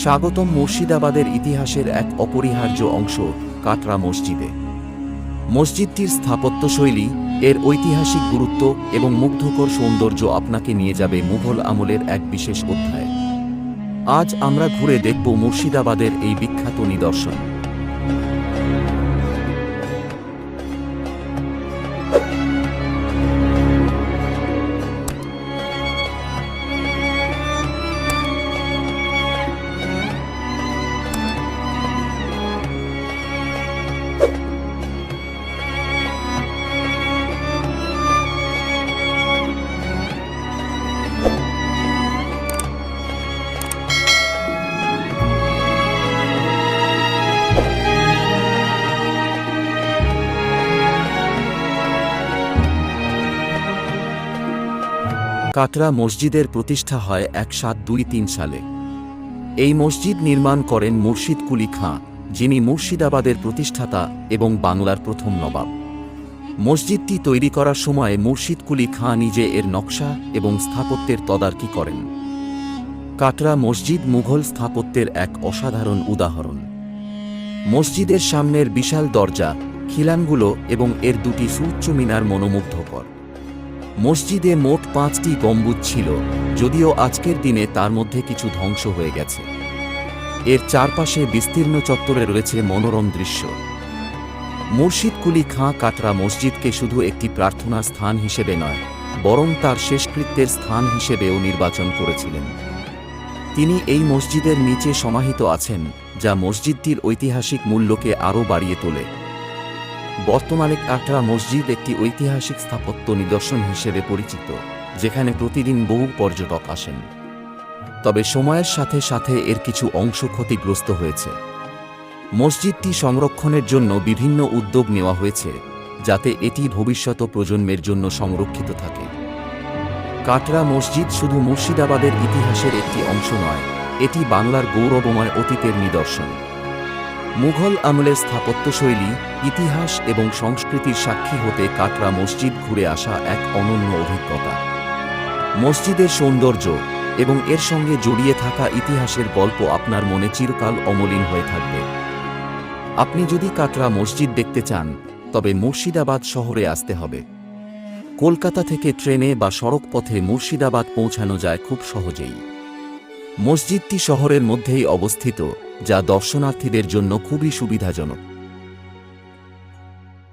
স্বাগতম মুর্শিদাবাদের ইতিহাসের এক অপরিহার্য অংশ কাটরা মসজিদে। মসজিদটির স্থাপত্যশৈলী, এর ঐতিহাসিক গুরুত্ব এবং মুগ্ধকর সৌন্দর্য আপনাকে নিয়ে যাবে মুঘল আমলের এক বিশেষ অধ্যায়ে। আজ আমরা ঘুরে দেখব মুর্শিদাবাদের এই বিখ্যাত নিদর্শন। কাটরা মসজিদের প্রতিষ্ঠা হয় 1723 সালে। এই মসজিদ নির্মাণ করেন মুর্শিদ কুলি খাঁ, যিনি মুর্শিদাবাদের প্রতিষ্ঠাতা এবং বাংলার প্রথম নবাব। মসজিদটি তৈরি করার সময় মুর্শিদ কুলি খাঁ নিজে এর নকশা এবং স্থাপত্যের তদারকি করেন। কাটরা মসজিদ মুঘল স্থাপত্যের এক অসাধারণ উদাহরণ। মসজিদের সামনের বিশাল দরজা, খিলানগুলো এবং এর দুটি সুউচ্চ মিনার মনোমুগ্ধকর। মসজিদে মোট 5টি গম্বুজ ছিল, যদিও আজকের দিনে তার মধ্যে কিছু ধ্বংস হয়ে গেছে। এর চারপাশে বিস্তীর্ণ চত্বরে রয়েছে মনোরম দৃশ্য। মুর্শিদ কুলি খাঁ কাটরা মসজিদকে শুধু একটি প্রার্থনার স্থান হিসেবে নয়, বরং তার শেষকৃত্যের স্থান হিসেবেও নির্বাচন করেছিলেন। তিনি এই মসজিদের নিচে সমাহিত আছেন, যা মসজিদটির ঐতিহাসিক মূল্যকে আরও বাড়িয়ে তোলে। বর্তমানে কাটরা মসজিদ একটি ঐতিহাসিক স্থাপত্য নিদর্শন হিসেবে পরিচিত, যেখানে প্রতিদিন বহু পর্যটক আসেন। তবে সময়ের সাথে সাথে এর কিছু অংশ ক্ষতিগ্রস্ত হয়েছে। মসজিদটি সংরক্ষণের জন্য বিভিন্ন উদ্যোগ নেওয়া হয়েছে, যাতে এটি ভবিষ্যৎ প্রজন্মের জন্য সংরক্ষিত থাকে। কাটরা মসজিদ শুধু মুর্শিদাবাদের ইতিহাসের একটি অংশ নয়, এটি বাংলার গৌরবময় অতীতের নিদর্শন। মুঘল আমলের স্থাপত্যশৈলী, ইতিহাস এবং সংস্কৃতির সাক্ষী হতে কাটরা মসজিদ ঘুরে আসা এক অনন্য অভিজ্ঞতা। মসজিদের সৌন্দর্য এবং এর সঙ্গে জড়িয়ে থাকা ইতিহাসের গল্প আপনার মনে চিরকাল অমলিন হয়ে থাকবে। আপনি যদি কাটরা মসজিদ দেখতে চান, তবে মুর্শিদাবাদ শহরে আসতে হবে। কলকাতা থেকে ট্রেনে বা সড়ক পথে মুর্শিদাবাদ পৌঁছানো যায় খুব সহজেই। মসজিদটি শহরের মধ্যেই অবস্থিত, যা দর্শনার্থীদের জন্য খুবই সুবিধাজনক।